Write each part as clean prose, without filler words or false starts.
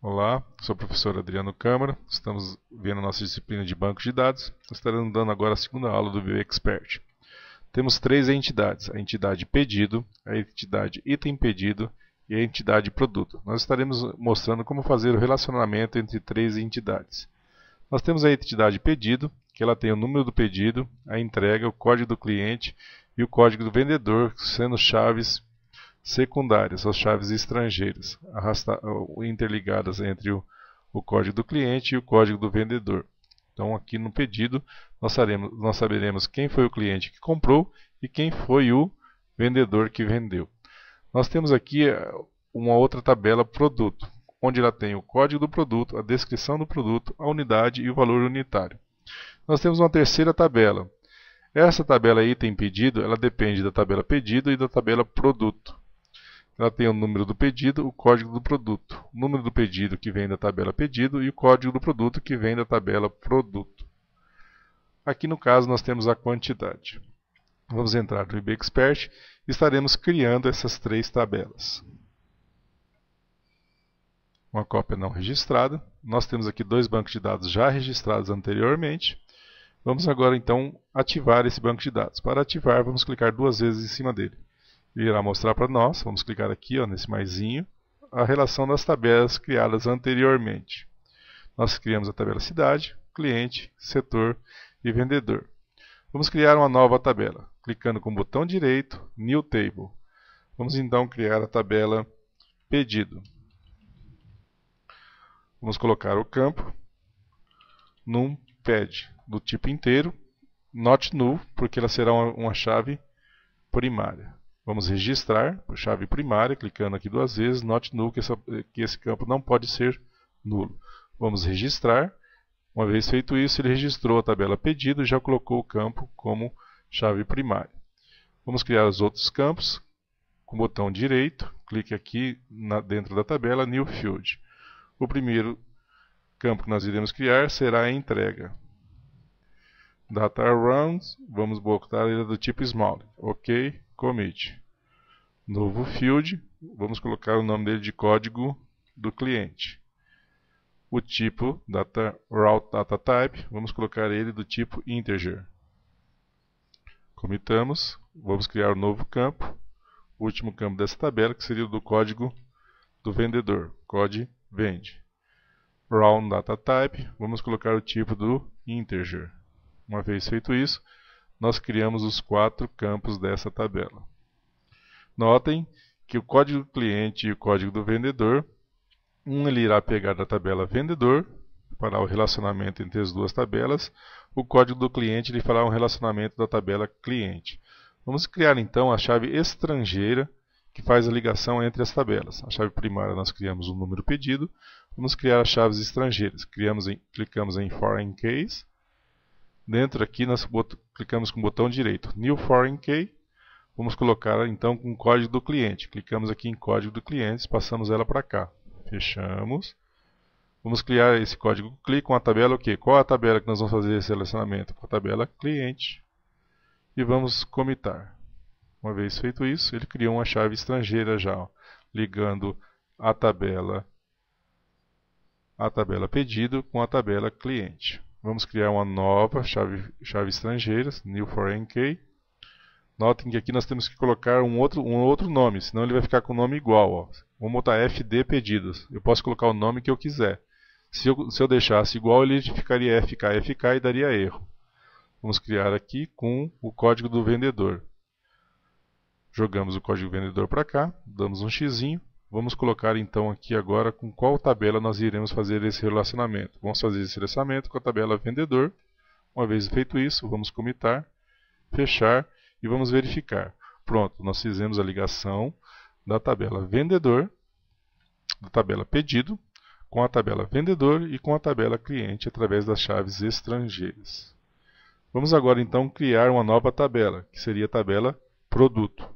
Olá, sou o professor Adriano Câmara, estamos vendo a nossa disciplina de banco de dados. Estaremos dando agora a segunda aula do BioExpert. Temos três entidades, a entidade pedido, a entidade item pedido e a entidade produto. Nós estaremos mostrando como fazer o relacionamento entre três entidades. Nós temos a entidade pedido, que ela tem o número do pedido, a entrega, o código do cliente e o código do vendedor, sendo chaves secundárias, as chaves estrangeiras, interligadas entre o código do cliente e o código do vendedor. Então, aqui no pedido, nós saberemos quem foi o cliente que comprou e quem foi o vendedor que vendeu. Nós temos aqui uma outra tabela produto, onde ela tem o código do produto, a descrição do produto, a unidade e o valor unitário. Nós temos uma terceira tabela. Essa tabela item pedido, ela depende da tabela pedido e da tabela produto. Ela tem o número do pedido, o código do produto. O número do pedido que vem da tabela pedido e o código do produto que vem da tabela produto. Aqui no caso nós temos a quantidade. Vamos entrar no IBExpert e estaremos criando essas três tabelas. Uma cópia não registrada. Nós temos aqui dois bancos de dados já registrados anteriormente. Vamos agora então ativar esse banco de dados. Para ativar, vamos clicar duas vezes em cima dele. Ele irá mostrar para nós, vamos clicar aqui nesse maisinho, a relação das tabelas criadas anteriormente. Nós criamos a tabela cidade, cliente, setor e vendedor. Vamos criar uma nova tabela, clicando com o botão direito, New Table. Vamos então criar a tabela pedido. Vamos colocar o campo NumPad do tipo inteiro, not null, porque ela será uma chave primária. Vamos registrar por chave primária, clicando aqui duas vezes, not null, que esse campo não pode ser nulo. Vamos registrar. Uma vez feito isso, ele registrou a tabela pedido e já colocou o campo como chave primária. Vamos criar os outros campos. Com o botão direito, clique aqui dentro da tabela, New Field. O primeiro campo que nós iremos criar será a entrega. Data Rounds, vamos botar ele do tipo Small. Ok, Commit. Novo field, vamos colocar o nome dele de código do cliente. O tipo Route Data Type, vamos colocar ele do tipo Integer. Comitamos, vamos criar um novo campo, o último campo dessa tabela, que seria o do código do vendedor, code vende. Round Data Type, vamos colocar o tipo do Integer. Uma vez feito isso, nós criamos os quatro campos dessa tabela. Notem que o código do cliente e o código do vendedor, ele irá pegar da tabela vendedor, para o relacionamento entre as duas tabelas, o código do cliente ele fará um relacionamento da tabela cliente. Vamos criar então a chave estrangeira, que faz a ligação entre as tabelas. A chave primária nós criamos o número pedido, vamos criar as chaves estrangeiras. Clicamos em Foreign Case. Dentro aqui nós clicamos com o botão direito, New Foreign Key. Vamos colocar então com o código do cliente. Clicamos aqui em código do cliente, passamos ela para cá. Fechamos. Vamos criar esse código clique com a tabela o quê? Qual a tabela que nós vamos fazer esse relacionamento? Com a tabela cliente. E vamos comitar. Uma vez feito isso, ele criou uma chave estrangeira já, ligando a tabela pedido com a tabela cliente. Vamos criar uma nova chave estrangeira, New Foreign Key. Notem que aqui nós temos que colocar um outro nome, senão ele vai ficar com o nome igual. Ó. Vamos botar FD pedidos. Eu posso colocar o nome que eu quiser. Se eu deixasse igual, ele ficaria FK e daria erro. Vamos criar aqui com o código do vendedor. Jogamos o código do vendedor para cá, damos um xizinho. Vamos colocar então aqui agora com qual tabela nós iremos fazer esse relacionamento. Vamos fazer esse relacionamento com a tabela vendedor. Uma vez feito isso, vamos comitar, fechar e vamos verificar. Pronto, nós fizemos a ligação da tabela vendedor, da tabela pedido, com a tabela vendedor e com a tabela cliente através das chaves estrangeiras. Vamos agora então criar uma nova tabela, que seria a tabela produto.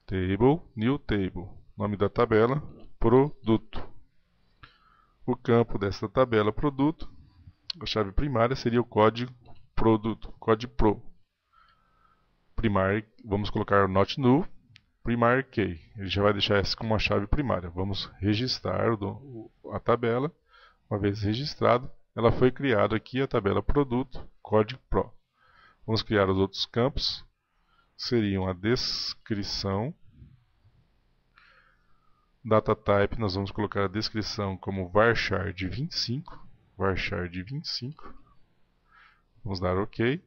Table, New Table. Nome da tabela, produto. O campo dessa tabela produto, a chave primária seria o código produto, código pro. Primary, vamos colocar not null, primary key. Ele já vai deixar essa como uma chave primária. Vamos registrar a tabela. Uma vez registrado, ela foi criada aqui a tabela produto, código PRO. Vamos criar os outros campos, seriam a descrição, data type, nós vamos colocar a descrição como varchar de 25, vamos dar OK,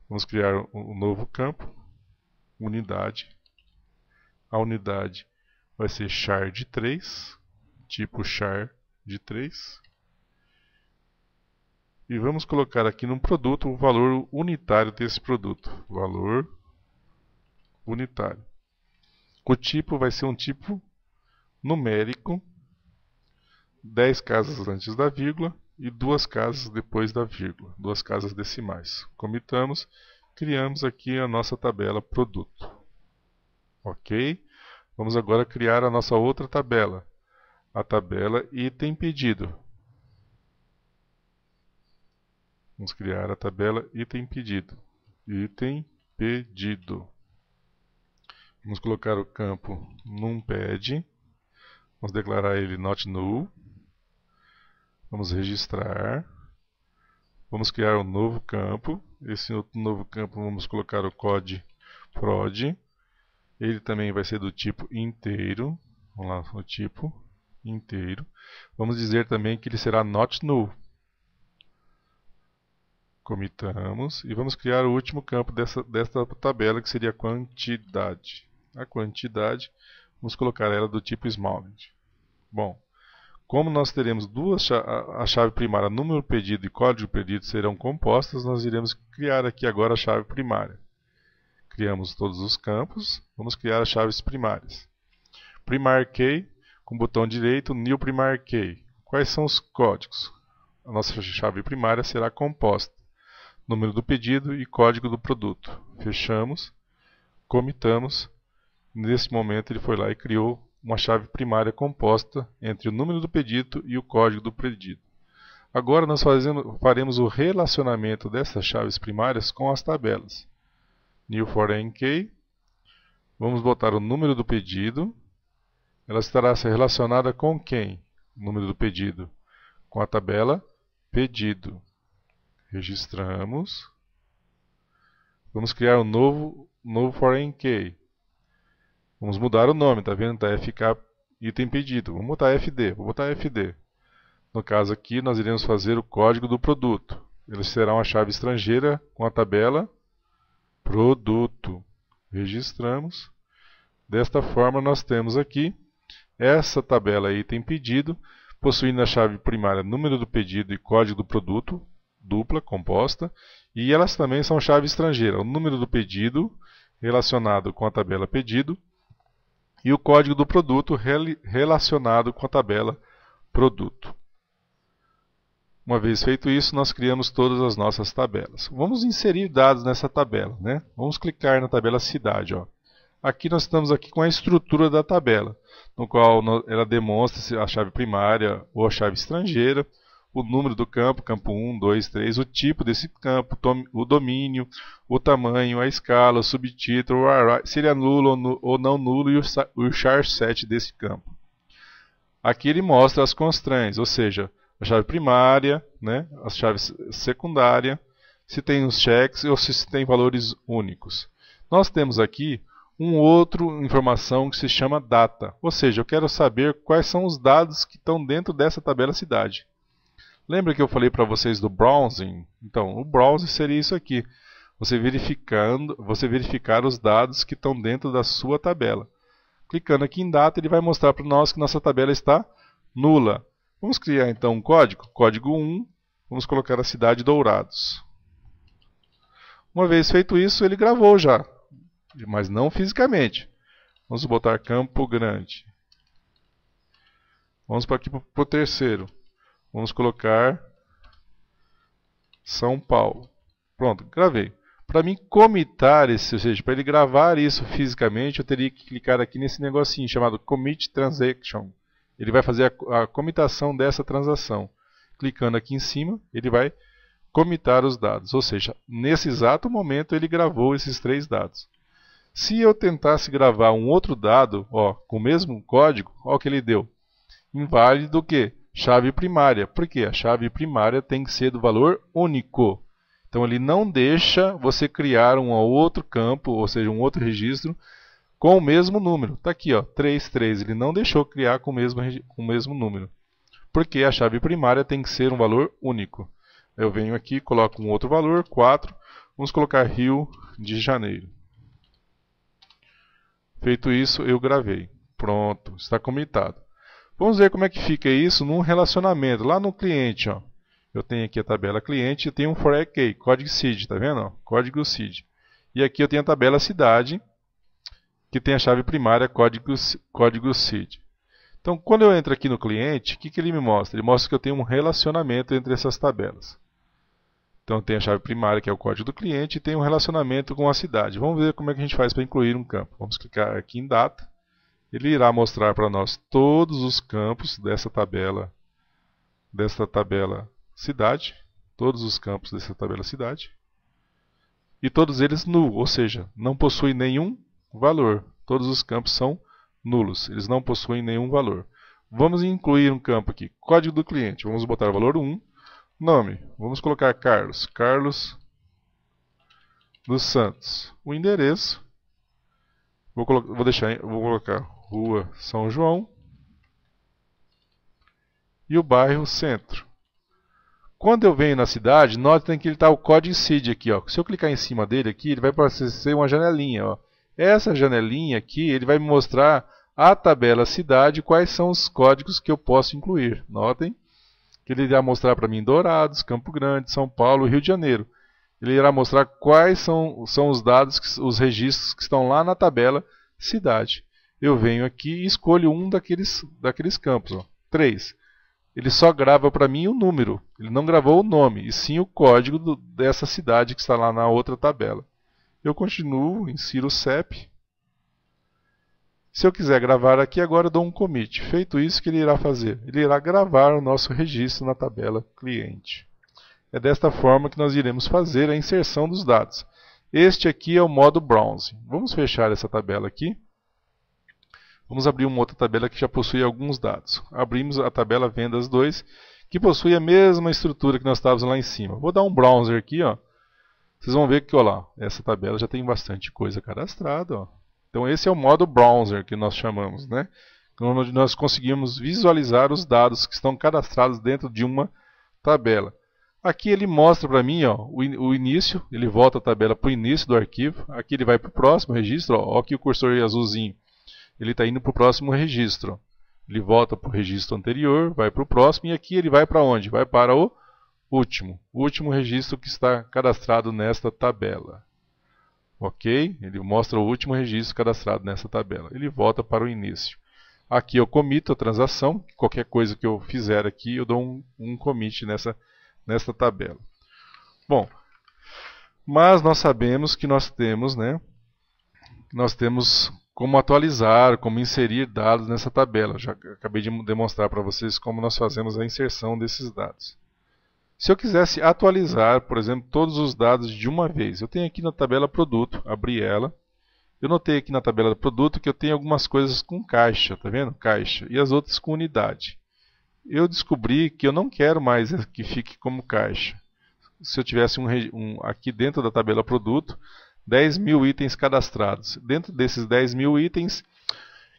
vamos criar um novo campo, unidade, a unidade vai ser char de 3, tipo char de 3. E vamos colocar aqui no produto o valor unitário desse produto. Valor unitário. O tipo vai ser um tipo numérico, 10 casas antes da vírgula e 2 casas depois da vírgula, 2 casas decimais. Comitamos, criamos aqui a nossa tabela produto. Ok? Vamos agora criar a nossa outra tabela. A tabela item pedido. Vamos criar a tabela item pedido. Item pedido. Vamos colocar o campo numpad. Vamos declarar ele not null. Vamos registrar. Vamos criar um novo campo. Esse novo campo vamos colocar o code prod. Ele também vai ser do tipo inteiro. Vamos lá, o tipo inteiro. Vamos dizer também que ele será not null. Comitamos e vamos criar o último campo desta tabela, que seria a quantidade. A quantidade, vamos colocar ela do tipo smallint. Bom, como nós teremos a chave primária número pedido e código pedido serão compostas, nós iremos criar aqui agora a chave primária. Criamos todos os campos, vamos criar as chaves primárias. Primar key, com o botão direito, new primar key. Quais são os códigos? A nossa chave primária será composta. Número do pedido e código do produto. Fechamos, comitamos. Nesse momento ele foi lá e criou uma chave primária composta entre o número do pedido e o código do pedido. Agora nós faremos o relacionamento dessas chaves primárias com as tabelas. New foreign key. Vamos botar o número do pedido. Ela estará relacionada com quem? O número do pedido. Com a tabela pedido. Registramos. Vamos criar um novo foreign key. Vamos mudar o nome, tá vendo? Tá FK item pedido. Vamos botar FD. Vou botar FD. No caso aqui, nós iremos fazer o código do produto. Ele será uma chave estrangeira com a tabela produto. Registramos. Desta forma, nós temos aqui essa tabela item pedido, possuindo a chave primária número do pedido e código do produto, dupla, composta, e elas também são chave estrangeira, o número do pedido relacionado com a tabela pedido e o código do produto relacionado com a tabela produto. Uma vez feito isso, nós criamos todas as nossas tabelas. Vamos inserir dados nessa tabela, né? Vamos clicar na tabela cidade, ó. Aqui nós estamos aqui com a estrutura da tabela, no qual ela demonstra a chave primária ou a chave estrangeira, o número do campo, campo 1, 2, 3, o tipo desse campo, o domínio, o tamanho, a escala, o subtítulo, o array, se ele é nulo ou não nulo e o char set desse campo. Aqui ele mostra as constraints, ou seja, a chave primária, né, a chave secundária, se tem os checks ou se tem valores únicos. Nós temos aqui outra informação que se chama data, ou seja, eu quero saber quais são os dados que estão dentro dessa tabela cidade. Lembra que eu falei para vocês do browsing? Então, o browsing seria isso aqui, você verificar os dados que estão dentro da sua tabela. Clicando aqui em data, ele vai mostrar para nós que nossa tabela está nula. Vamos criar então um código, código 1, vamos colocar a cidade Dourados. Uma vez feito isso, ele gravou já, mas não fisicamente. Vamos botar Campo Grande. Vamos para aqui para o terceiro. Vamos colocar São Paulo. Pronto, gravei. Para mim comitar esse, ou seja, para ele gravar isso fisicamente, eu teria que clicar aqui nesse negocinho chamado Commit Transaction. Ele vai fazer a comitação dessa transação. Clicando aqui em cima, ele vai comitar os dados. Ou seja, nesse exato momento ele gravou esses 3 dados. Se eu tentasse gravar um outro dado, ó, com o mesmo código, ó o que ele deu. inválido o quê? Chave primária. Por quê? A chave primária tem que ser do valor único. Então ele não deixa você criar um outro campo, ou seja, um outro registro, com o mesmo número. Está aqui, ó, 33. Ele não deixou criar com o mesmo número. Porque a chave primária tem que ser um valor único. Eu venho aqui, coloco um outro valor, 4. Vamos colocar Rio de Janeiro. Feito isso, eu gravei. Pronto, está comitado. Vamos ver como é que fica isso num relacionamento. Lá no cliente, ó, eu tenho aqui a tabela cliente e tenho um for key, código seed, tá vendo? Ó, código seed. E aqui eu tenho a tabela cidade, que tem a chave primária código seed. Então, quando eu entro aqui no cliente, o que ele me mostra? Ele mostra que eu tenho um relacionamento entre essas tabelas. Então, tem a chave primária, que é o código do cliente, e tem um relacionamento com a cidade. Vamos ver como é que a gente faz para incluir um campo. Vamos clicar aqui em data. Ele irá mostrar para nós todos os campos dessa tabela cidade, todos os campos dessa tabela cidade, e todos eles null, ou seja, não possuem nenhum valor. Todos os campos são nulos, eles não possuem nenhum valor. Vamos incluir um campo aqui, código do cliente, vamos botar o valor 1, nome, vamos colocar Carlos, Carlos dos Santos, o endereço, vou colocar Rua São João e o bairro Centro. Quando eu venho na cidade, notem que ele está o código seed aqui, ó. Se eu clicar em cima dele aqui, ele vai aparecer uma janelinha, ó. Essa janelinha aqui, ele vai me mostrar a tabela cidade, quais são os códigos que eu posso incluir. Notem que ele irá mostrar para mim Dourados, Campo Grande, São Paulo e Rio de Janeiro. Ele irá mostrar quais são os dados, os registros que estão lá na tabela cidade. Eu venho aqui e escolho um daqueles campos, ó, 3. Ele só grava para mim o número, ele não gravou o nome, e sim o código dessa cidade que está lá na outra tabela. Eu continuo, insiro o CEP. Se eu quiser gravar aqui, agora eu dou um commit. Feito isso, o que ele irá fazer? Ele irá gravar o nosso registro na tabela cliente. É desta forma que nós iremos fazer a inserção dos dados. Este aqui é o modo Browse. Vamos fechar essa tabela aqui. Vamos abrir uma outra tabela que já possui alguns dados. Abrimos a tabela Vendas 2, que possui a mesma estrutura que nós estávamos lá em cima. Vou dar um browser aqui, ó. Vocês vão ver que, ó lá, essa tabela já tem bastante coisa cadastrada, ó. Então esse é o modo browser que nós chamamos, né? Onde nós conseguimos visualizar os dados que estão cadastrados dentro de uma tabela. Aqui ele mostra para mim, ó, o início, ele volta a tabela para o início do arquivo. Aqui ele vai para o próximo registro, ó, aqui o cursor azulzinho. Ele está indo para o próximo registro. Ele volta para o registro anterior, vai para o próximo, e aqui ele vai para onde? Vai para o último registro que está cadastrado nesta tabela. Ok? Ele mostra o último registro cadastrado nessa tabela. Ele volta para o início. Aqui eu comito a transação, qualquer coisa que eu fizer aqui, eu dou um commit nessa tabela. Bom, mas nós sabemos que nós temos, né? Nós temos como atualizar, como inserir dados nessa tabela. Já acabei de demonstrar para vocês como nós fazemos a inserção desses dados. Se eu quisesse atualizar, por exemplo, todos os dados de uma vez, eu tenho aqui na tabela produto, abri ela. Eu notei aqui na tabela produto que eu tenho algumas coisas com caixa, tá vendo? Caixa, e as outras com unidade. Eu descobri que eu não quero mais que fique como caixa. Se eu tivesse aqui dentro da tabela produto, 10.000 itens cadastrados. Dentro desses 10.000 itens,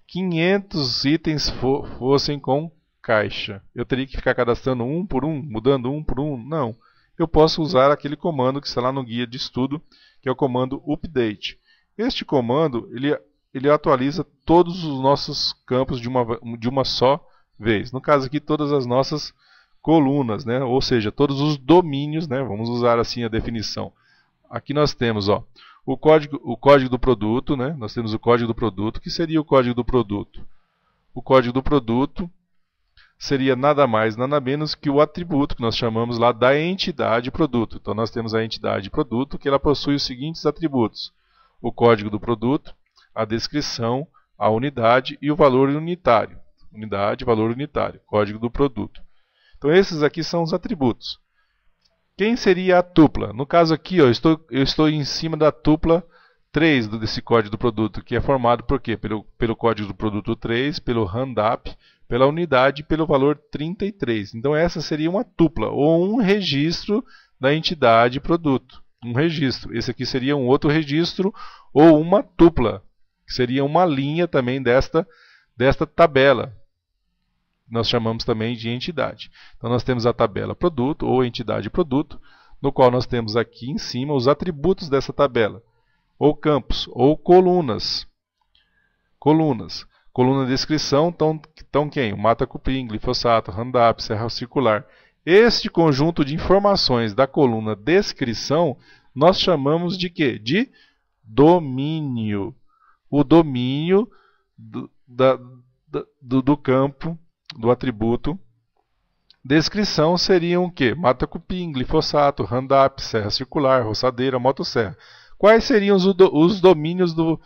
500 itens fossem com caixa. Eu teria que ficar cadastrando um por um, mudando um por um? Não. Eu posso usar aquele comando que está lá no guia de estudo, que é o comando update. Este comando, ele atualiza todos os nossos campos de uma só vez. No caso aqui, todas as nossas colunas, né? Ou seja, todos os domínios, né? Vamos usar assim a definição. Aqui nós temos, ó, o código do produto, né? Nós temos o código do produto. O que seria o código do produto? O código do produto seria nada mais, nada menos que o atributo que nós chamamos lá da entidade produto. Então nós temos a entidade produto, que ela possui os seguintes atributos: o código do produto, a descrição, a unidade e o valor unitário. Unidade, valor unitário, código do produto. Então esses aqui são os atributos. Quem seria a tupla? No caso aqui, ó, eu estou em cima da tupla 3 desse código do produto, que é formado por quê? Pelo código do produto 3, pelo roundup, pela unidade pelo valor 33. Então essa seria uma tupla, ou um registro da entidade produto. Um registro. Esse aqui seria um outro registro, ou uma tupla, que seria uma linha também desta tabela. Nós chamamos também de entidade. Então nós temos a tabela produto, ou entidade produto, no qual nós temos aqui em cima os atributos dessa tabela, ou campos, ou colunas. Coluna de descrição, então quem? O mata-cupim, glifosato, Roundup, serra circular. Este conjunto de informações da coluna descrição, nós chamamos de quê? De domínio. O domínio do campo, do atributo. Descrição seriam o quê? Mata-cupim, glifosato, Roundup, serra circular, roçadeira, motosserra. Quais seriam os domínios do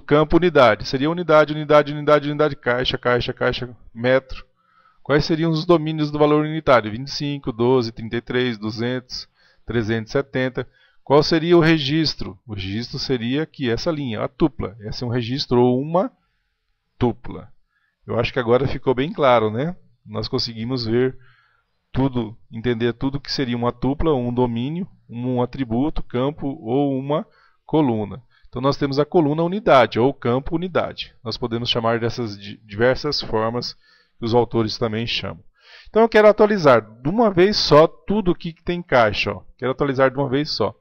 campo unidade? Seria unidade, caixa, metro. Quais seriam os domínios do valor unitário? 25, 12, 33, 200, 370. Qual seria o registro? O registro seria aqui, essa linha, a tupla. Esse é um registro ou uma tupla. Eu acho que agora ficou bem claro, né? Nós conseguimos ver tudo, entender tudo que seria uma tupla, um domínio, um atributo, campo ou uma coluna. Então nós temos a coluna unidade ou campo unidade. Nós podemos chamar dessas diversas formas que os autores também chamam. Então eu quero atualizar de uma vez só tudo o que tem caixa. Ó. Quero atualizar de uma vez só.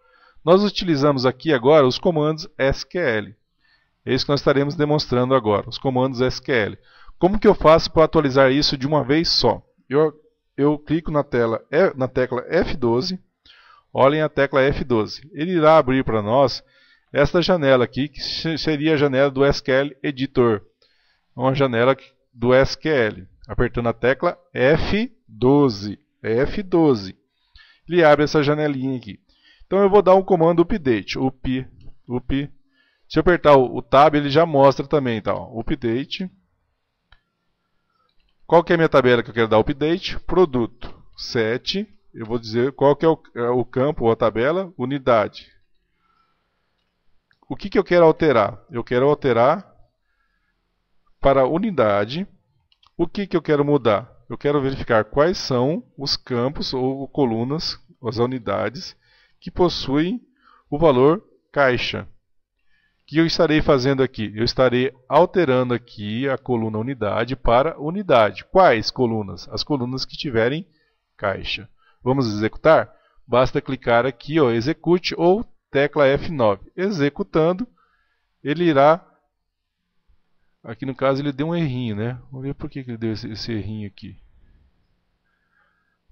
Nós utilizamos aqui agora os comandos SQL. É isso que nós estaremos demonstrando agora, os comandos SQL. Como que eu faço para atualizar isso de uma vez só? Eu clico na tecla F12. Olhem a tecla F12. Ele irá abrir para nós esta janela aqui, que seria a janela do SQL Editor. Uma janela do SQL. Apertando a tecla F12. F12. Ele abre essa janelinha aqui. Então eu vou dar um comando update. Up. Se eu apertar o Tab, ele já mostra também. Tá, ó, update. Qual que é a minha tabela que eu quero dar update? Produto 7. Eu vou dizer qual que é o campo ou a tabela? Unidade. O que eu quero alterar? Eu quero alterar para unidade. O que eu quero mudar? Eu quero verificar quais são os campos ou colunas, as unidades, que possuem o valor caixa. O que eu estarei fazendo aqui? Eu estarei alterando aqui a coluna unidade para unidade. Quais colunas? As colunas que tiverem caixa. Vamos executar? Basta clicar aqui, ó, execute ou tecla F9. Executando, ele irá... Aqui no caso ele deu um errinho, né? Vamos ver por que ele deu esse errinho aqui.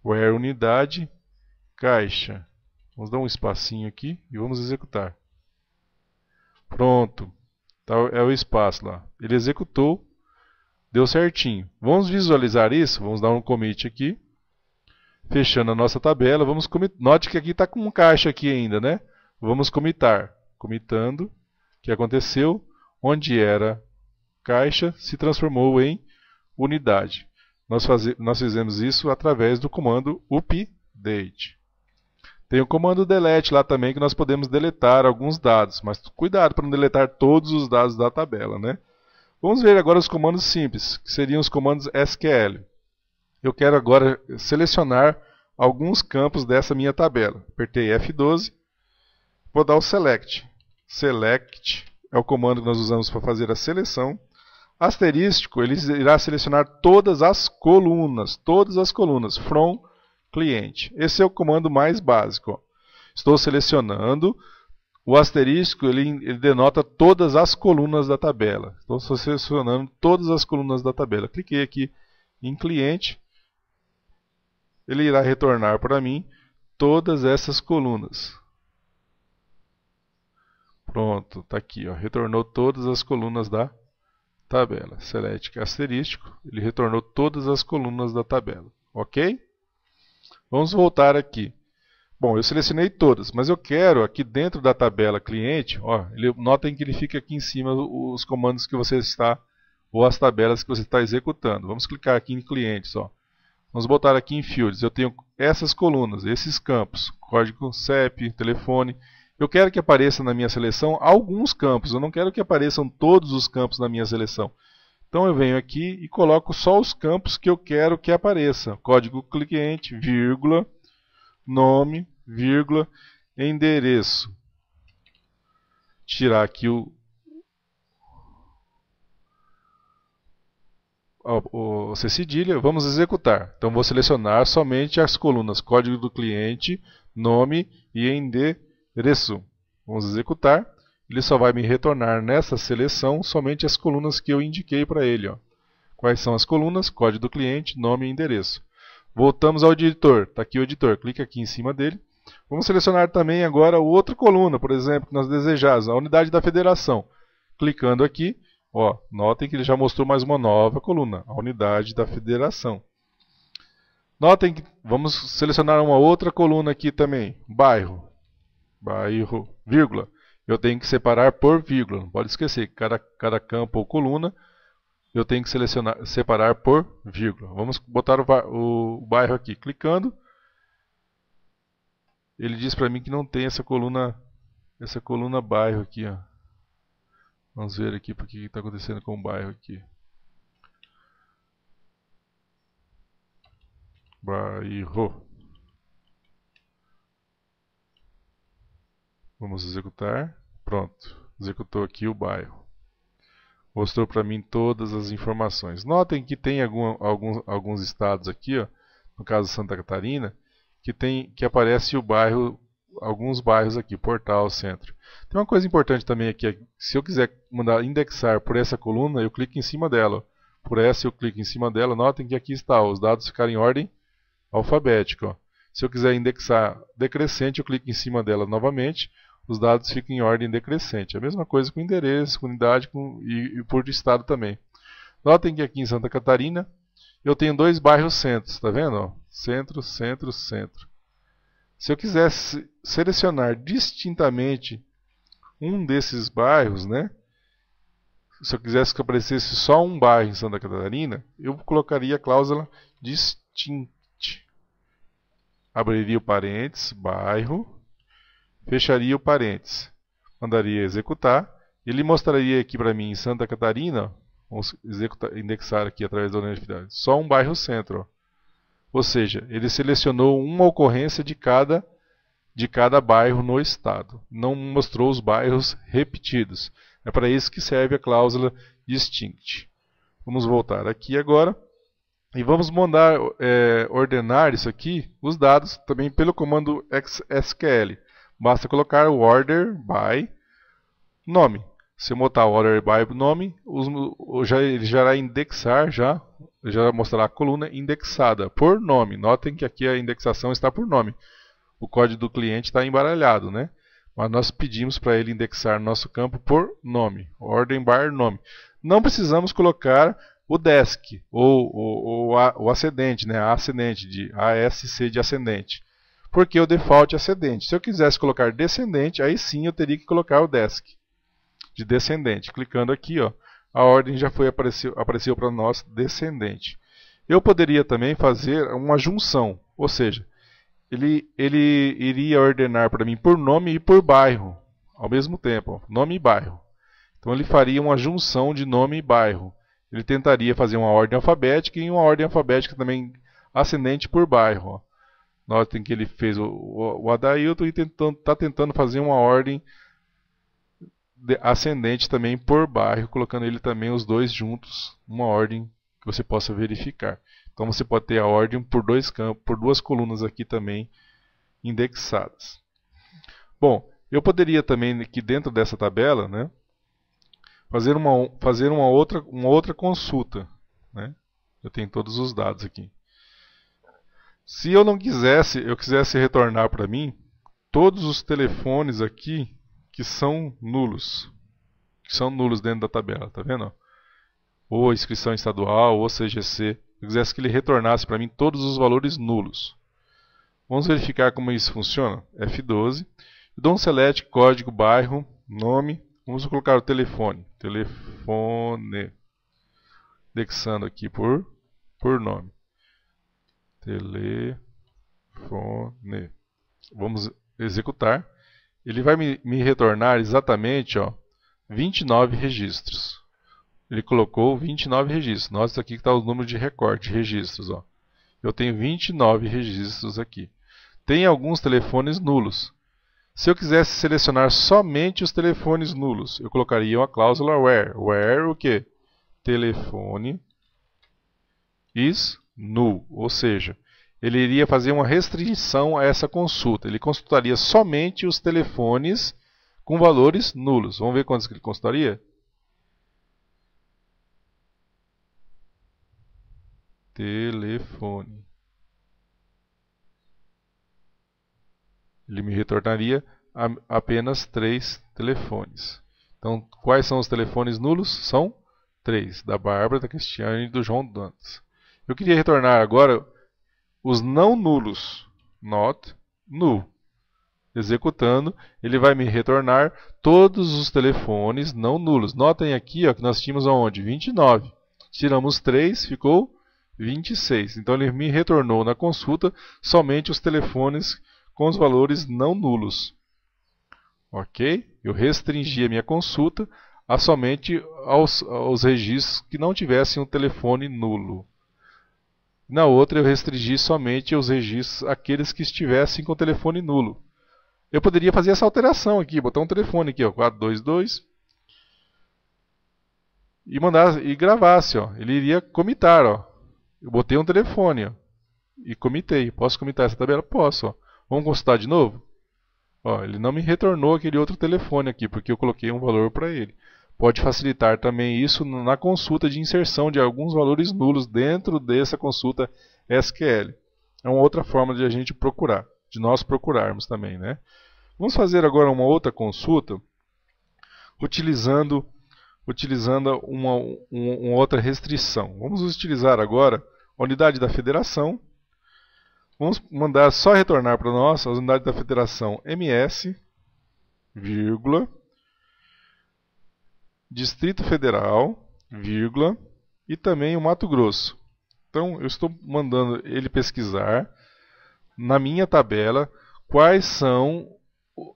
Where unidade, caixa. Vamos dar um espacinho aqui e vamos executar. Pronto. Tá, é o espaço lá. Ele executou. Deu certinho. Vamos visualizar isso. Vamos dar um commit aqui. Fechando a nossa tabela. Vamos note que aqui está com um caixa aqui ainda, né? Vamos commitar. Commitando. O que aconteceu? Onde era caixa se transformou em unidade. Nós fizemos isso através do comando update. Tem o comando delete lá também, que nós podemos deletar alguns dados, mas cuidado para não deletar todos os dados da tabela, né? Vamos ver agora os comandos simples, que seriam os comandos SQL. Eu quero agora selecionar alguns campos dessa minha tabela. Apertei F12, vou dar o select. Select é o comando que nós usamos para fazer a seleção. Asterístico, ele irá selecionar todas as colunas, from cliente. Esse é o comando mais básico. Ó. Estou selecionando. O asterístico ele denota todas as colunas da tabela. Estou selecionando todas as colunas da tabela. Cliquei aqui em cliente. Ele irá retornar para mim todas essas colunas. Pronto, está aqui. Ó. Retornou todas as colunas da tabela. Select asterístico. Ele retornou todas as colunas da tabela. Ok? Vamos voltar aqui. Bom, eu selecionei todas, mas eu quero aqui dentro da tabela cliente, ó, notem que ele fica aqui em cima os comandos que você está, ou as tabelas que você está executando. Vamos clicar aqui em clientes. Ó. Vamos botar aqui em fields. Eu tenho essas colunas, esses campos, código CEP, telefone. Eu quero que apareça na minha seleção alguns campos, eu não quero que apareçam todos os campos na minha seleção. Então eu venho aqui e coloco só os campos que eu quero que apareça. Código cliente, vírgula, nome, vírgula, endereço. Tirar aqui o C cedilha, vamos executar. Então vou selecionar somente as colunas código do cliente, nome e endereço. Vamos executar. Ele só vai me retornar nessa seleção somente as colunas que eu indiquei para ele. Ó. Quais são as colunas? Código do cliente, nome e endereço. Voltamos ao editor. Está aqui o editor. Clique aqui em cima dele. Vamos selecionar também agora outra coluna, por exemplo, que nós desejamos, a unidade da federação. Clicando aqui, ó, notem que ele já mostrou mais uma nova coluna, a unidade da federação. Notem que vamos selecionar uma outra coluna aqui também, bairro, vírgula. Eu tenho que separar por vírgula, não pode esquecer, cada campo ou coluna eu tenho que separar por vírgula. Vamos botar o bairro aqui, clicando. Ele diz para mim que não tem essa coluna bairro aqui, ó. Vamos ver aqui o que está acontecendo com o bairro aqui. Bairro. Vamos executar. Pronto. Executou aqui o bairro. Mostrou para mim todas as informações. Notem que tem alguns estados aqui, ó, no caso Santa Catarina, que aparece o bairro, alguns bairros aqui, Portal, Centro. Tem uma coisa importante também aqui, se eu quiser mandar indexar por essa coluna, eu clico em cima dela. Por essa eu clico em cima dela, notem que aqui está, ó, os dados ficaram em ordem alfabética. Ó. Se eu quiser indexar decrescente, eu clico em cima dela novamente, os dados ficam em ordem decrescente. A mesma coisa com endereço, com unidade e por estado também. Notem que aqui em Santa Catarina eu tenho dois bairros centros, está vendo? Ó? Centro, centro, centro. Se eu quisesse selecionar distintamente um desses bairros, né? Se eu quisesse que aparecesse só um bairro em Santa Catarina, eu colocaria a cláusula distinct. Abriria o parênteses, bairro, fecharia o parênteses, mandaria executar, ele mostraria aqui para mim em Santa Catarina, vamos indexar aqui através da unidade, só um bairro centro. Ó. Ou seja, ele selecionou uma ocorrência de cada bairro no estado. Não mostrou os bairros repetidos. É para isso que serve a cláusula distinct. Vamos voltar aqui agora e vamos mandar ordenar isso aqui, os dados, também pelo comando SQL. Basta colocar o order by nome. Se eu botar o order by nome, ele já irá indexar, já mostrará a coluna indexada por nome. Notem que aqui a indexação está por nome. O código do cliente está embaralhado, né? Mas nós pedimos para ele indexar nosso campo por nome. Ordem by nome. Não precisamos colocar o desk ou o ascendente, né? Ascendente, de ASC de ascendente. Porque o default é ascendente. Se eu quisesse colocar descendente, aí sim eu teria que colocar o desk de descendente. Clicando aqui, ó, a ordem já apareceu para nós descendente. Eu poderia também fazer uma junção, ou seja, ele iria ordenar para mim por nome e por bairro, ao mesmo tempo, ó, nome e bairro. Então ele faria uma junção de nome e bairro. Ele tentaria fazer uma ordem alfabética e uma ordem alfabética também ascendente por bairro. Ó. Notem que ele fez o Adailton e está tentando fazer uma ordem ascendente também por bairro, colocando ele também os dois juntos, uma ordem que você possa verificar. Então você pode ter a ordem por dois campos, por duas colunas aqui também indexadas. Bom, eu poderia também aqui dentro dessa tabela, né, fazer uma outra consulta, né? Eu tenho todos os dados aqui. Se eu quisesse retornar para mim todos os telefones aqui que são nulos dentro da tabela, tá vendo? Ou inscrição estadual, ou CGC. Eu quisesse que ele retornasse para mim todos os valores nulos. Vamos verificar como isso funciona. F12. Dou um select, código, bairro, nome. Vamos colocar o telefone. Telefone. Indexando aqui por nome. Telefone. Vamos executar. Ele vai me retornar exatamente, ó, 29 registros. Ele colocou 29 registros. Nossa, aqui está o número de recorte, registros. Ó. Eu tenho 29 registros aqui. Tem alguns telefones nulos. Se eu quisesse selecionar somente os telefones nulos, eu colocaria uma cláusula where. Where o quê? Telefone is null. Ou seja, ele iria fazer uma restrição a essa consulta. Ele consultaria somente os telefones com valores nulos. Vamos ver quantos que ele consultaria? Telefone. Ele me retornaria apenas 3 telefones. Então, quais são os telefones nulos? São 3, da Bárbara, da Cristiane e do João Dantas. Eu queria retornar agora os não nulos, not null. Executando, ele vai me retornar todos os telefones não nulos. Notem aqui ó, que nós tínhamos aonde? 29. Tiramos 3, ficou 26. Então ele me retornou na consulta somente os telefones com os valores não nulos. Ok? Eu restringi a minha consulta a somente aos registros que não tivessem um telefone nulo. Na outra eu restringi somente os registros aqueles que estivessem com o telefone nulo. Eu poderia fazer essa alteração aqui, botar um telefone aqui, ó, 422, e mandar e gravasse, ó. Ele iria comitar, ó. Eu botei um telefone, ó, e comitei. Posso comitar essa tabela? Posso, ó. Vamos consultar de novo? Ó, ele não me retornou aquele outro telefone aqui, porque eu coloquei um valor para ele. Pode facilitar também isso na consulta de inserção de alguns valores nulos dentro dessa consulta SQL. É uma outra forma de a gente procurar, de nós procurarmos também, né? Vamos fazer agora uma outra consulta utilizando uma outra restrição. Vamos utilizar agora a unidade da federação. Vamos mandar só retornar para nós as unidades da federação MS, vírgula, Distrito Federal, vírgula, e também o Mato Grosso. Então eu estou mandando ele pesquisar na minha tabela quais são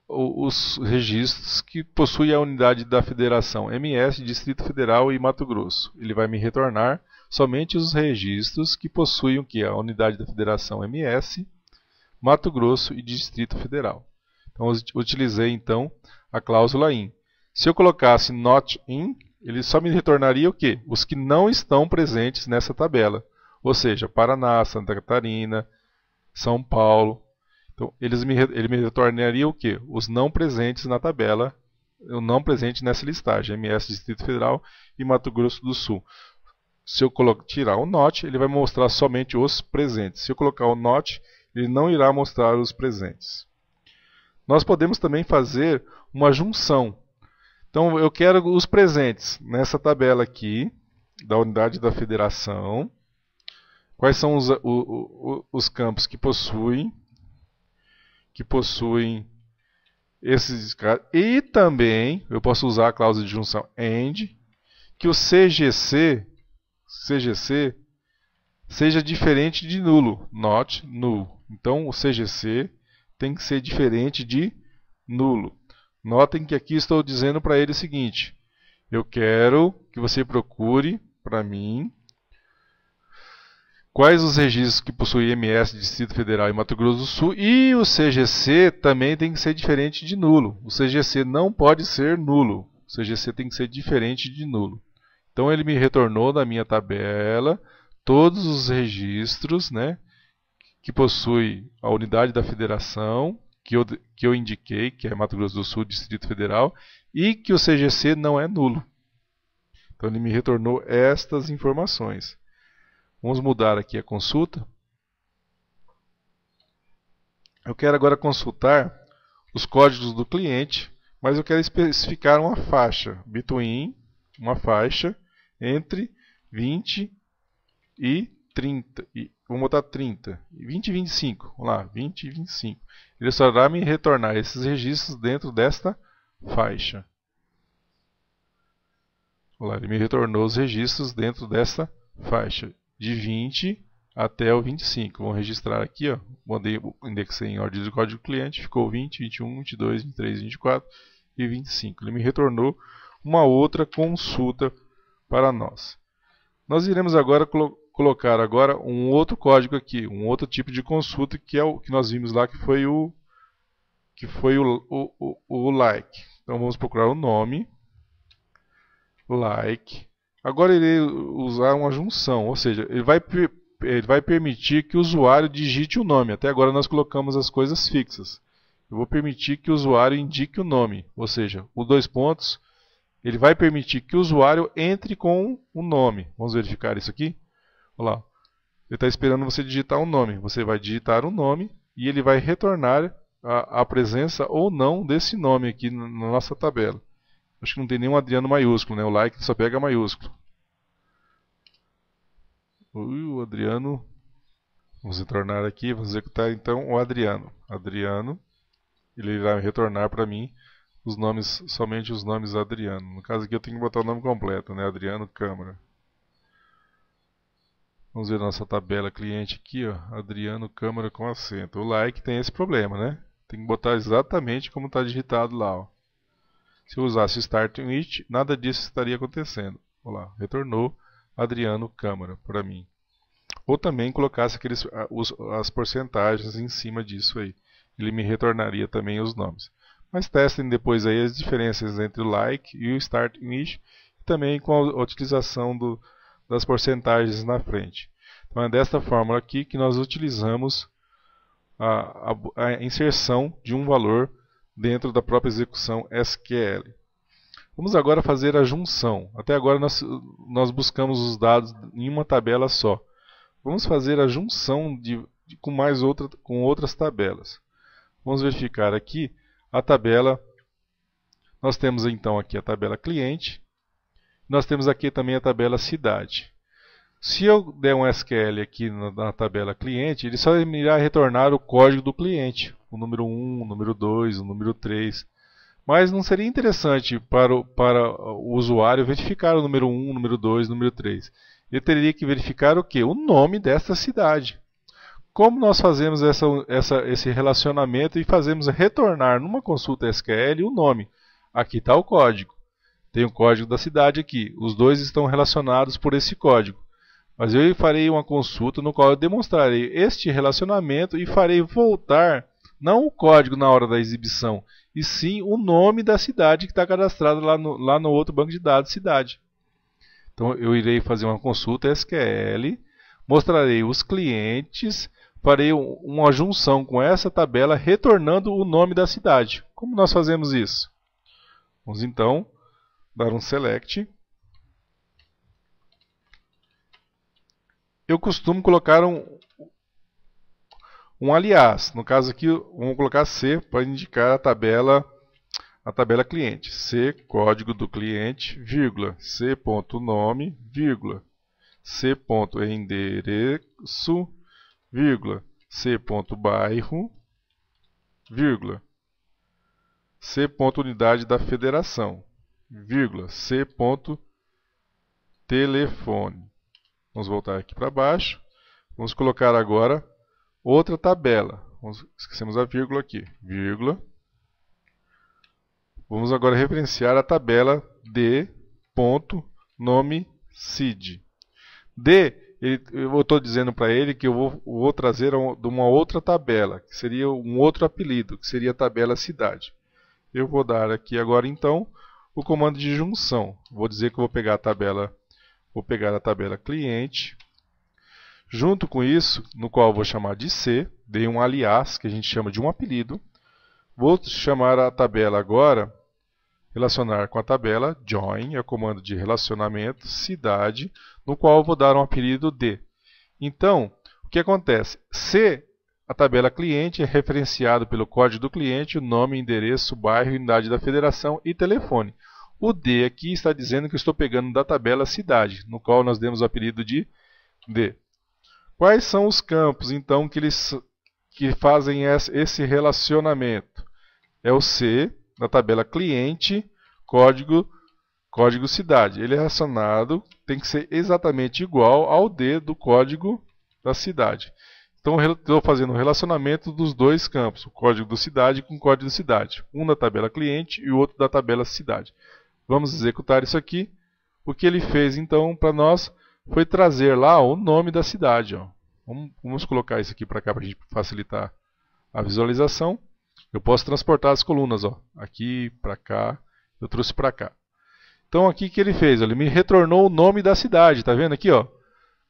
os registros que possuem a unidade da federação MS, Distrito Federal e Mato Grosso. Ele vai me retornar somente os registros que possuem o que? A unidade da federação MS, Mato Grosso e Distrito Federal. Então eu utilizei então a cláusula IN. Se eu colocasse not in, ele só me retornaria o quê? Os que não estão presentes nessa tabela. Ou seja, Paraná, Santa Catarina, São Paulo. Então, ele me retornaria o quê? Os não presentes na tabela, o não presente nessa listagem, MS Distrito Federal e Mato Grosso do Sul. Se eu tirar o not, ele vai mostrar somente os presentes. Se eu colocar o not, ele não irá mostrar os presentes. Nós podemos também fazer uma junção. Então, eu quero os presentes nessa tabela aqui, da unidade da federação. Quais são os campos que possuem esses caras. E também, eu posso usar a cláusula de junção AND, que o CGC seja diferente de nulo, not null. Então, o CGC tem que ser diferente de nulo. Notem que aqui estou dizendo para ele o seguinte: eu quero que você procure para mim quais os registros que possuem MS, Distrito Federal e Mato Grosso do Sul, e o CGC também tem que ser diferente de nulo. O CGC não pode ser nulo. O CGC tem que ser diferente de nulo. Então ele me retornou da minha tabela todos os registros, né, que possuem a unidade da federação, que eu indiquei, que é Mato Grosso do Sul, Distrito Federal, e que o CGC não é nulo. Então ele me retornou estas informações. Vamos mudar aqui a consulta. Eu quero agora consultar os códigos do cliente, mas eu quero especificar uma faixa, between, uma faixa entre 20 e 30. Vamos botar 30. 20 e 25. Vamos lá, 20 e 25. Ele só irá me retornar esses registros dentro desta faixa. Vamos lá, ele me retornou os registros dentro desta faixa, de 20 até o 25. Vamos registrar aqui, ó. Indexei em ordem de código do cliente, ficou 20, 21, 22, 23, 24 e 25. Ele me retornou uma outra consulta para nós. Nós iremos agora colocar agora um outro código aqui, um outro tipo de consulta, que é o que nós vimos lá, que foi o like. Então vamos procurar o nome, like. Agora irei usar uma junção, ou seja, ele vai permitir que o usuário digite o nome. Até agora nós colocamos as coisas fixas. Eu vou permitir que o usuário indique o nome, ou seja, o dois pontos, ele vai permitir que o usuário entre com o nome. Vamos verificar isso aqui? Olha lá. Ele está esperando você digitar um nome. Você vai digitar um nome e ele vai retornar a presença ou não desse nome aqui na nossa tabela. Acho que não tem nenhum Adriano maiúsculo, né? O like só pega maiúsculo. O Adriano. Vamos retornar aqui, vamos executar então o Adriano. Adriano. Ele vai retornar para mim os nomes, somente os nomes Adriano. No caso aqui eu tenho que botar o nome completo, né? Adriano Câmara. Vamos ver a nossa tabela cliente aqui, ó. Adriano Câmara com acento. O like tem esse problema, né? Tem que botar exatamente como está digitado lá, ó. Se eu usasse Start With, nada disso estaria acontecendo. Olha lá, retornou Adriano Câmara para mim. Ou também colocasse as porcentagens em cima disso aí. Ele me retornaria também os nomes. Mas testem depois aí as diferenças entre o like e o Start With, e também com a utilização das porcentagens na frente. Então é desta forma aqui que nós utilizamos a inserção de um valor dentro da própria execução SQL. Vamos agora fazer a junção. Até agora nós buscamos os dados em uma tabela só. Vamos fazer a junção com outras tabelas. Vamos verificar aqui a tabela. Nós temos então aqui a tabela cliente. Nós temos aqui também a tabela cidade. Se eu der um SQL aqui na tabela cliente, ele só irá retornar o código do cliente. O número 1, o número 2, o número 3. Mas não seria interessante para o usuário verificar o número 1, o número 2, o número 3. Ele teria que verificar o quê? O nome desta cidade. Como nós fazemos esse relacionamento e fazemos retornar numa consulta SQL o nome? Aqui está o código. Tem o código da cidade aqui. Os dois estão relacionados por esse código. Mas eu farei uma consulta no qual eu demonstrarei este relacionamento e farei voltar não o código na hora da exibição, e sim o nome da cidade que está cadastrado lá no outro banco de dados cidade. Então eu irei fazer uma consulta SQL, mostrarei os clientes, farei uma junção com essa tabela retornando o nome da cidade. Como nós fazemos isso? Vamos então dar um select. Eu costumo colocar um aliás. No caso aqui, vamos colocar C para indicar a tabela cliente. C, código do cliente, vírgula, C.nome, vírgula, C.endereço, vírgula, C.bairro, vírgula, C.unidade da federação, vírgula, C.telefone. Vamos voltar aqui para baixo. Vamos colocar agora outra tabela. Esquecemos a vírgula aqui. Vírgula. Vamos agora referenciar a tabela d.nomecid. Eu estou dizendo para ele que eu vou trazer de uma outra tabela, que seria um outro apelido, que seria a tabela cidade. Eu vou dar aqui agora então o comando de junção. Vou dizer que eu vou pegar a tabela cliente, junto com isso, no qual eu vou chamar de C, dei um aliás, que a gente chama de um apelido. Vou chamar a tabela agora, relacionar com a tabela join, é o comando de relacionamento, cidade, no qual eu vou dar um apelido D. Então, o que acontece? C, a tabela cliente, é referenciado pelo código do cliente, o nome, endereço, bairro, unidade da federação e telefone. O D aqui está dizendo que eu estou pegando da tabela cidade, no qual nós demos o apelido de D. Quais são os campos, então, que fazem esse relacionamento? É o C, da tabela cliente, código cidade. Ele é relacionado, tem que ser exatamente igual ao D do código da cidade. Então, eu estou fazendo um relacionamento dos dois campos, o código do cidade com o código da cidade. Um da tabela cliente e o outro da tabela cidade. Vamos executar isso aqui. o que ele fez então para nós foi trazer lá o nome da cidade. Ó. Vamos colocar isso aqui para cá para a gente facilitar a visualização. Eu posso transportar as colunas, ó, aqui para cá, eu trouxe para cá. Então aqui que ele fez, ele me retornou o nome da cidade, tá vendo aqui, ó?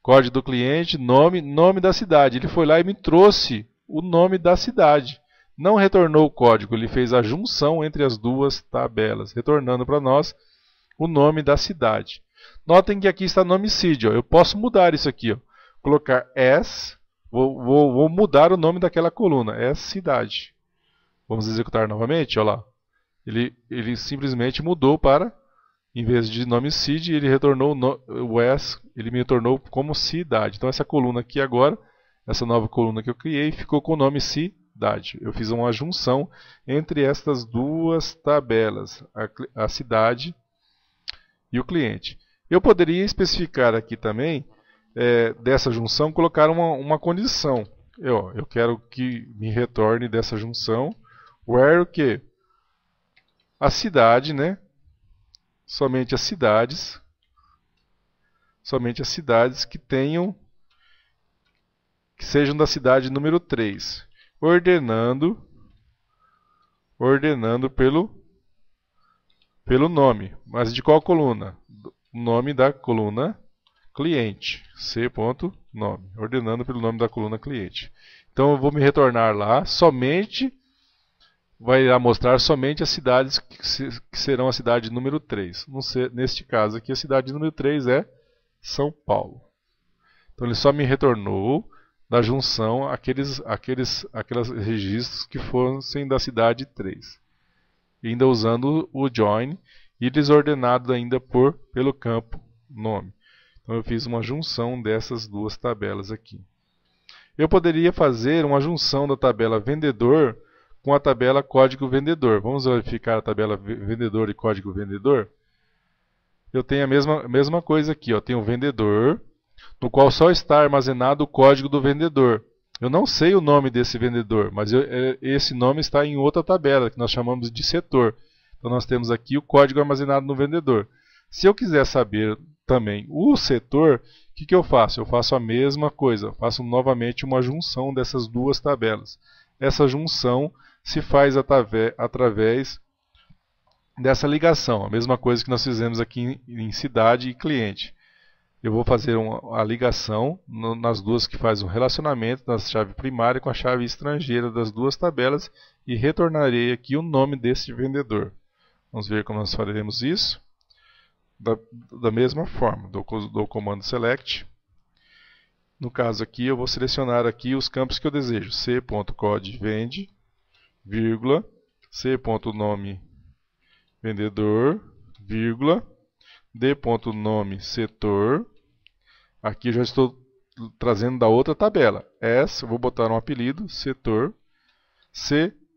Código do cliente, nome da cidade. Ele foi lá e me trouxe o nome da cidade. Não retornou o código, ele fez a junção entre as duas tabelas, retornando para nós o nome da cidade. Notem que aqui está nome seed, ó. Eu posso mudar isso aqui, ó. Colocar as, vou mudar o nome daquela coluna, as cidade. Vamos executar novamente, ó lá. Ele simplesmente mudou para, em vez de nome seed, ele retornou o as, ele me retornou como cidade. Então essa coluna aqui agora, essa nova coluna que eu criei, ficou com o nome cidade. Eu fiz uma junção entre estas duas tabelas, a cidade e o cliente. Eu poderia especificar aqui também, dessa junção, colocar uma condição. Eu quero que me retorne dessa junção, where o quê? A cidade, né? Somente as cidades que sejam da cidade número 3, ordenando pelo nome. Mas de qual coluna? O nome da coluna cliente, c.nome, ordenando pelo nome da coluna cliente. Então eu vou me retornar lá, vai mostrar somente as cidades que serão a cidade número 3. Neste caso aqui, a cidade número 3 é São Paulo. Então ele só me retornou da junção aqueles registros que fossem da cidade 3. Ainda usando o join e desordenado ainda pelo campo nome. Então eu fiz uma junção dessas duas tabelas aqui. Eu poderia fazer uma junção da tabela vendedor com a tabela código vendedor. Vamos verificar a tabela vendedor e código vendedor? Eu tenho a mesma coisa aqui, ó. Tenho o vendedor, no qual só está armazenado o código do vendedor. Eu não sei o nome desse vendedor, mas esse nome está em outra tabela, que nós chamamos de setor. Então nós temos aqui o código armazenado no vendedor. Se eu quiser saber também o setor, o que eu faço? Eu faço a mesma coisa, faço novamente uma junção dessas duas tabelas. Essa junção se faz através dessa ligação, a mesma coisa que nós fizemos aqui em cidade e cliente. Eu vou fazer a ligação nas duas que faz um relacionamento da chave primária com a chave estrangeira das duas tabelas e retornarei aqui o nome desse vendedor. Vamos ver como nós faremos isso. Da mesma forma, dou o comando select. No caso aqui, eu vou selecionar aqui os campos que eu desejo. c.code vende, vírgula, c.nome vendedor, vírgula, d.nome setor. Aqui eu já estou trazendo da outra tabela. Eu vou botar um apelido, setor, c.salário,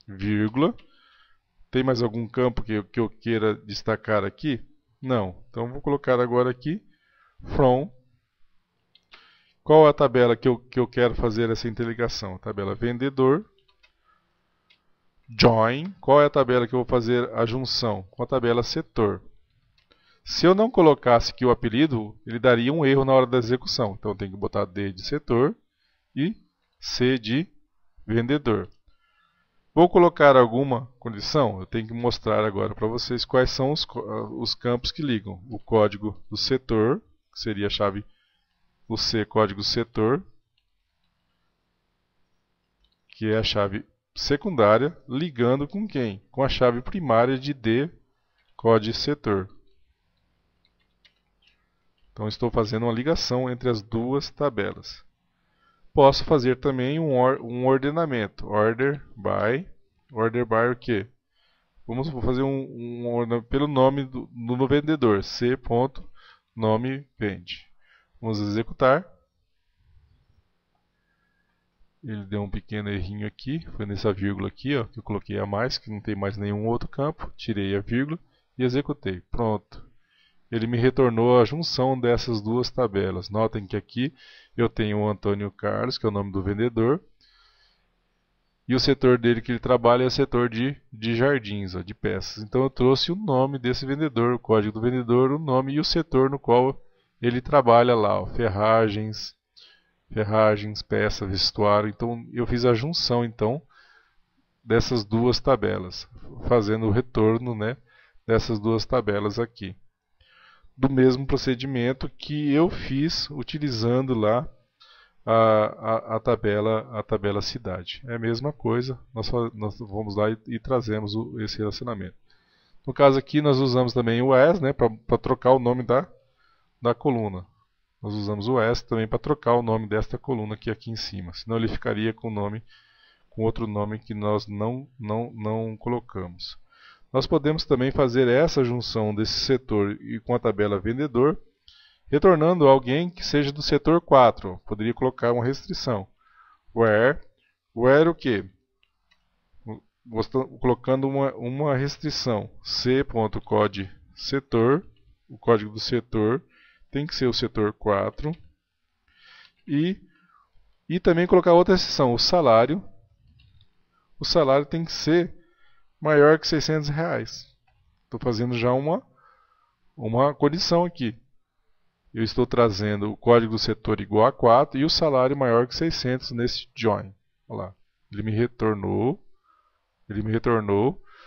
vírgula. Tem mais algum campo que eu queira destacar aqui? Não. Então vou colocar agora aqui from. Qual é a tabela que eu quero fazer essa interligação? Tabela vendedor. Join. Qual é a tabela que eu vou fazer a junção? Com a tabela setor. Se eu não colocasse aqui o apelido, ele daria um erro na hora da execução. Então eu tenho que botar D de setor e C de vendedor. Vou colocar alguma condição? Eu tenho que mostrar agora para vocês quais são os campos que ligam. O código do setor, que seria a chave, o C, código setor, que é a chave secundária, ligando com quem? Com a chave primária de D, código setor. Então estou fazendo uma ligação entre as duas tabelas. Posso fazer também um ordenamento. Order by o quê? Vamos fazer pelo nome do vendedor. C.nome vende. Vamos executar. Ele deu um pequeno errinho aqui. Foi nessa vírgula aqui, ó, que eu coloquei a mais, que não tem mais nenhum outro campo. Tirei a vírgula e executei. Pronto. Ele me retornou a junção dessas duas tabelas. Notem que aqui eu tenho o Antônio Carlos, que é o nome do vendedor, E o setor dele que ele trabalha é o setor de jardins, ó, de peças. Então eu trouxe o nome desse vendedor, o código do vendedor, o nome e o setor no qual ele trabalha lá, ó, ferragens, peça, vestuário. Então eu fiz a junção então dessas duas tabelas, fazendo o retorno, né, dessas duas tabelas aqui. Do mesmo procedimento que eu fiz utilizando lá a tabela cidade. É a mesma coisa, nós vamos lá e trazemos esse relacionamento. No caso aqui nós usamos também o as, né, para trocar o nome da coluna. Nós usamos o as também para trocar o nome desta coluna aqui em cima, senão ele ficaria com outro nome que nós não colocamos. Nós podemos também fazer essa junção desse setor e com a tabela vendedor, retornando alguém que seja do setor 4. Poderia colocar uma restrição. Where o quê? Colocando uma restrição. C.code setor, o código do setor tem que ser o setor 4. E também colocar outra restrição. O salário tem que ser maior que R$600. Estou fazendo já uma condição aqui. Eu estou trazendo o código do setor igual a 4 e o salário maior que 600 nesse join. Olha lá. Ele me retornou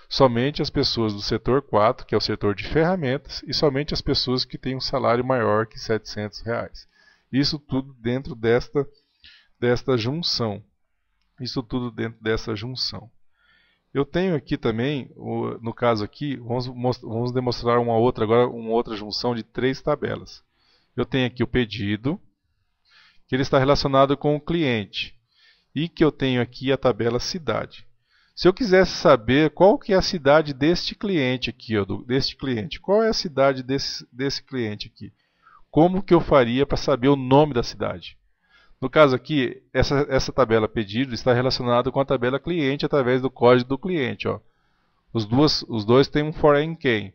somente as pessoas do setor 4, que é o setor de ferramentas, e somente as pessoas que têm um salário maior que R$700. Isso tudo dentro desta junção. Eu tenho aqui também, no caso aqui, vamos demonstrar uma outra junção de 3 tabelas. Eu tenho aqui o pedido, que ele está relacionado com o cliente, e que eu tenho aqui a tabela cidade. Se eu quisesse saber qual que é a cidade deste cliente aqui, ó, qual é a cidade desse cliente aqui? Como que eu faria para saber o nome da cidade? No caso aqui, essa tabela pedido está relacionada com a tabela cliente através do código do cliente. Ó. Os dois têm um foreign key.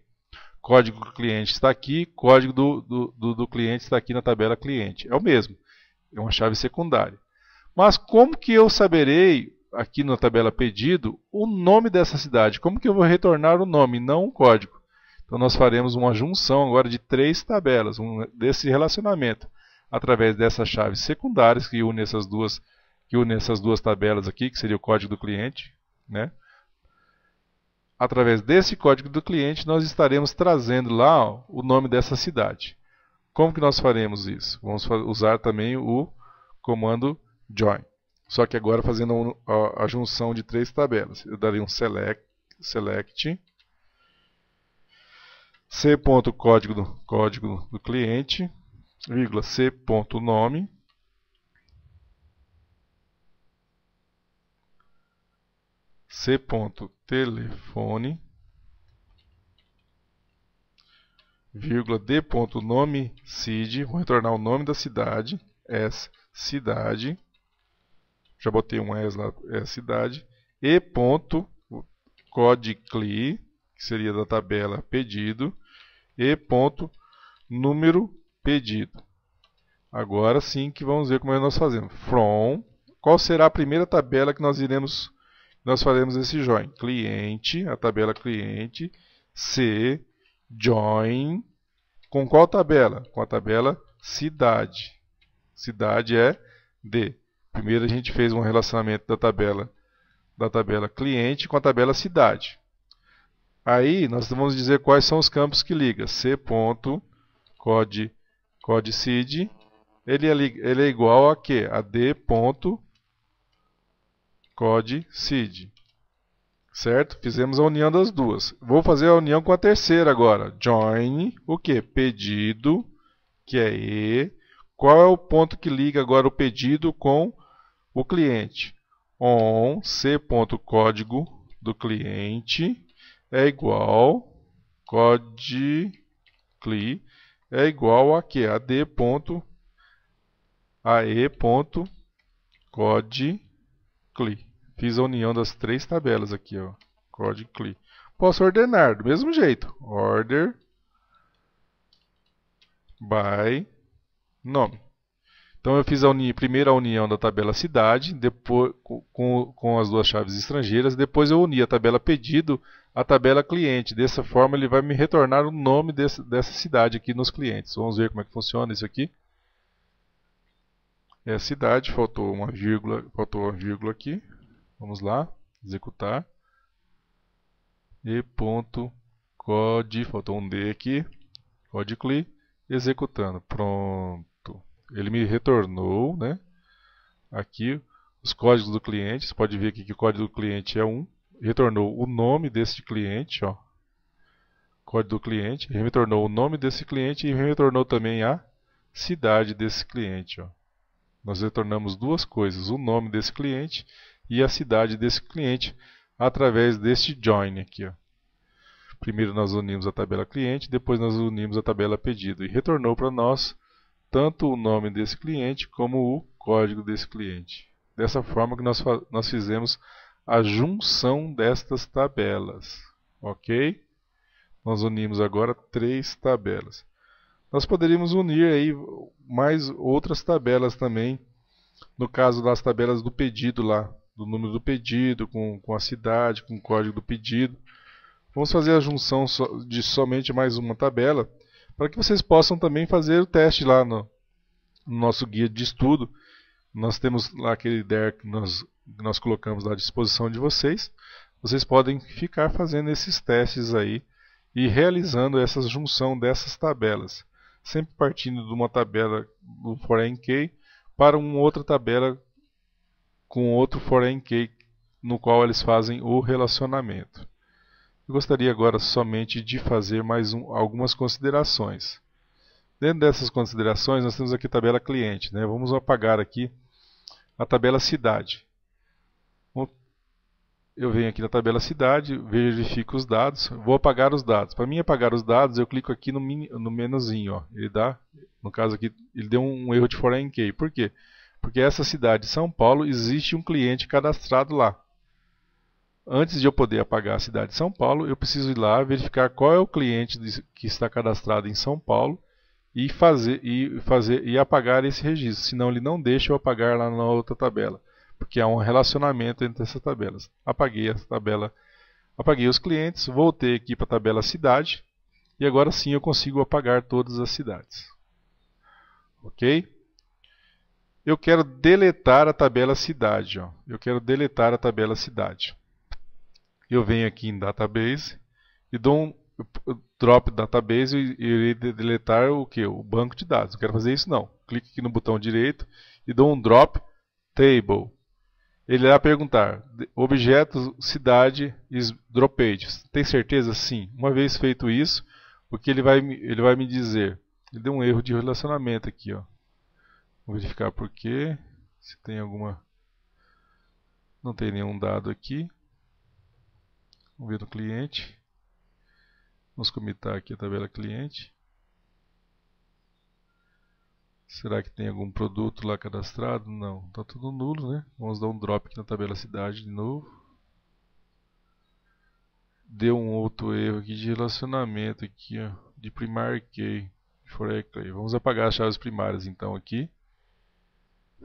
Código do cliente está aqui, código do cliente está aqui na tabela cliente. É o mesmo, é uma chave secundária. Mas como que eu saberei, aqui na tabela pedido, o nome dessa cidade? Como que eu vou retornar o nome, não o código? Então nós faremos uma junção agora de 3 tabelas, desse relacionamento, através dessas chaves secundárias que unem essas duas tabelas aqui, que seria o código do cliente, né? Através desse código do cliente, nós estaremos trazendo lá, ó, o nome dessa cidade. Como que nós faremos isso? Vamos usar também o comando join. Só que agora fazendo a junção de 3 tabelas. Eu darei um select c.código do cliente, vírgula c.nome, c.telefone, vírgula d.nome cid, vou retornar o nome da cidade, s cidade, já botei um s lá, é cidade, e ponto codecli, que seria da tabela pedido, e ponto número pedido. Agora sim que vamos ver como é que nós fazemos. From, qual será a primeira tabela que nós faremos esse join? Cliente, a tabela cliente, C, join, com qual tabela? Com a tabela cidade. Cidade é D. Primeiro a gente fez um relacionamento da tabela cliente com a tabela cidade. Aí nós vamos dizer quais são os campos que liga. C.codecid, ele é igual a quê? A d.codecid. Certo? Fizemos a união das duas. Vou fazer a união com a terceira agora. Join, o quê? Pedido, que é E. Qual é o ponto que liga agora o pedido com o cliente? On, c.código do cliente é igual, codecli é igual a quê? A d.ae.codecli. Fiz a união das 3 tabelas aqui, ó. Codecli. Posso ordenar do mesmo jeito. Order by nome. Então eu fiz primeiro a união da tabela cidade, depois com as duas chaves estrangeiras, depois eu uni a tabela pedido à tabela cliente. Dessa forma ele vai me retornar o nome dessa cidade aqui nos clientes. Vamos ver como é que funciona isso aqui. É a cidade, faltou uma vírgula aqui. Vamos lá, executar. E ponto code, faltou um D aqui. Code CLI, executando. Pronto. Ele me retornou, né? Aqui os códigos do cliente. Você pode ver aqui que o código do cliente é 1. Retornou o nome desse cliente, ó. Código do cliente. Ele retornou o nome desse cliente e retornou também a cidade desse cliente, ó. Nós retornamos duas coisas, o nome desse cliente e a cidade desse cliente através deste join aqui, ó. Primeiro nós unimos a tabela cliente, depois nós unimos a tabela pedido e retornou para nós tanto o nome desse cliente como o código desse cliente. Dessa forma que nós fizemos a junção destas tabelas, ok? Nós unimos agora 3 tabelas. Nós poderíamos unir aí mais outras tabelas também, no caso das tabelas do pedido lá, do número do pedido, com a cidade, com o código do pedido. Vamos fazer a junção de somente mais uma tabela, para que vocês possam também fazer o teste lá no nosso guia de estudo. Nós temos lá aquele IDER que nós colocamos à disposição de vocês. Vocês podem ficar fazendo esses testes aí e realizando essa junção dessas tabelas. Sempre partindo de uma tabela do foreign key para uma outra tabela com outro foreign key no qual eles fazem o relacionamento. Eu gostaria agora somente de fazer mais algumas considerações. Dentro dessas considerações nós temos aqui a tabela cliente, né? Vamos apagar aqui a tabela cidade. Eu venho aqui na tabela cidade, verifico os dados, vou apagar os dados. Para mim apagar os dados, eu clico aqui no menuzinho, ó. Ele dá, no caso aqui, ele deu um erro de foreign key. Por quê? Porque essa cidade, São Paulo, existe um cliente cadastrado lá. Antes de eu poder apagar a cidade de São Paulo, eu preciso ir lá verificar qual é o cliente que está cadastrado em São Paulo e apagar esse registro. Senão ele não deixa eu apagar lá na outra tabela, porque há um relacionamento entre essas tabelas. Apaguei essa tabela, apaguei os clientes, voltei aqui para a tabela cidade e agora sim eu consigo apagar todas as cidades. Ok? Eu quero deletar a tabela cidade. Ó. Eu quero deletar a tabela cidade. Eu venho aqui em Database e dou um drop Database e irei deletar o que? O banco de dados. Eu quero fazer isso? Não. Clique aqui no botão direito e dou um Drop Table. Ele vai perguntar, objeto cidade is dropped. Tem certeza? Sim. Uma vez feito isso, o que ele vai me dizer? Ele deu um erro de relacionamento aqui. Ó. Vou verificar por quê. Se tem alguma... Não tem nenhum dado aqui. Vamos ver no cliente. Vamos comitar aqui a tabela cliente. Será que tem algum produto lá cadastrado? Não, está tudo nulo, né? Vamos dar um drop aqui na tabela cidade de novo. Deu um outro erro aqui de relacionamento aqui, ó, de primary key. Foreign key. Vamos apagar as chaves primárias então aqui.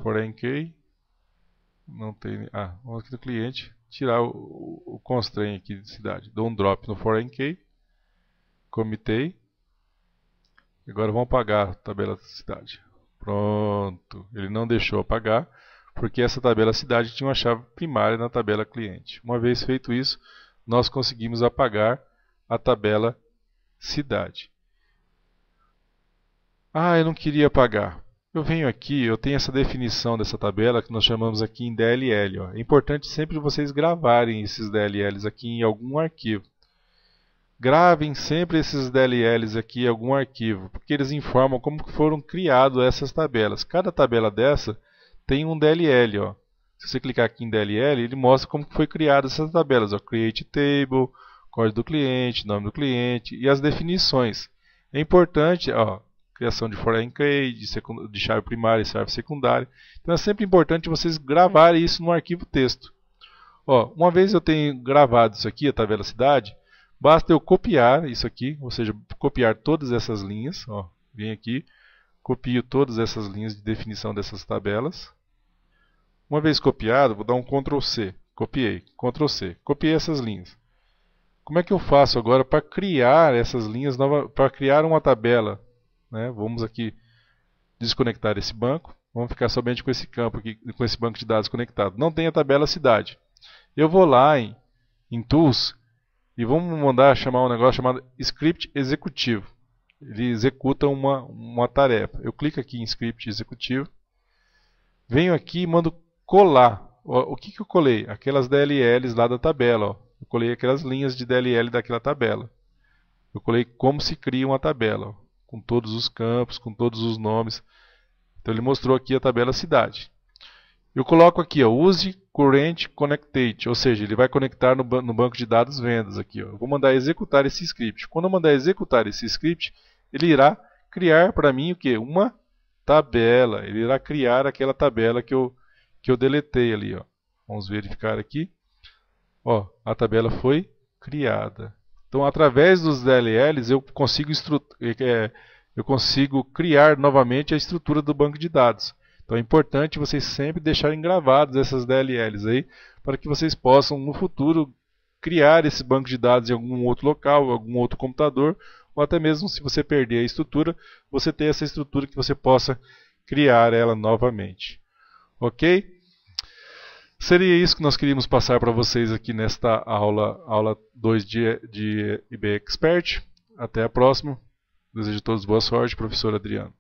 Foreign key. Não tem. Vamos aqui no cliente. Tirar o constraint aqui de cidade. Dou um drop no foreign key. Comitei. Agora vamos apagar a tabela de cidade. Pronto. Ele não deixou apagar, porque essa tabela cidade tinha uma chave primária na tabela cliente. Uma vez feito isso, nós conseguimos apagar a tabela cidade. Eu não queria apagar. Eu venho aqui, eu tenho essa definição dessa tabela que nós chamamos aqui em DLL. Ó. É importante sempre vocês gravarem esses DLLs aqui em algum arquivo. Gravem sempre esses DLLs aqui em algum arquivo, porque eles informam como foram criadas essas tabelas. Cada tabela dessa tem um DLL. Ó. Se você clicar aqui em DLL, ele mostra como foi criada essas tabelas. Ó. Create Table, código do cliente, nome do cliente e as definições. É importante, ó, criação de foreign key, de chave primária e chave secundária. Então é sempre importante vocês gravarem isso no arquivo texto. Ó, uma vez eu tenho gravado isso aqui, a tabela cidade, basta eu copiar isso aqui, ou seja, copiar todas essas linhas. Ó, vem aqui, copio todas essas linhas de definição dessas tabelas. Uma vez copiado, vou dar um Ctrl C. Copiei, Ctrl C. Copiei essas linhas. Como é que eu faço agora para criar essas linhas novas, para criar uma tabela? Né? Vamos aqui desconectar esse banco. Vamos ficar somente com esse campo aqui, com esse banco de dados conectado. Não tem a tabela cidade. Eu vou lá em Tools e vamos mandar chamar um negócio chamado Script Executivo. Ele executa uma tarefa. Eu clico aqui em Script Executivo. Venho aqui e mando colar. O que eu colei? Aquelas DLLs lá da tabela. Ó. Eu colei aquelas linhas de DLL daquela tabela. Eu colei como se cria uma tabela. Ó, com todos os campos, com todos os nomes. Então ele mostrou aqui a tabela cidade. Eu coloco aqui, ó, use current connected, ou seja, ele vai conectar no banco de dados vendas aqui. Ó. Eu vou mandar executar esse script. Quando eu mandar executar esse script, ele irá criar para mim o quê? Uma tabela. Ele irá criar aquela tabela que eu deletei ali. Ó. Vamos verificar aqui. Ó, a tabela foi criada. Então, através dos DLLs, eu consigo criar novamente a estrutura do banco de dados. Então é importante vocês sempre deixarem gravados essas DLLs aí, para que vocês possam, no futuro, criar esse banco de dados em algum outro local, algum outro computador, ou até mesmo se você perder a estrutura, você ter essa estrutura que você possa criar ela novamente. Ok? Seria isso que nós queríamos passar para vocês aqui nesta aula 2 de IB Expert. Até a próxima. Desejo a todos boa sorte, professor Adriano.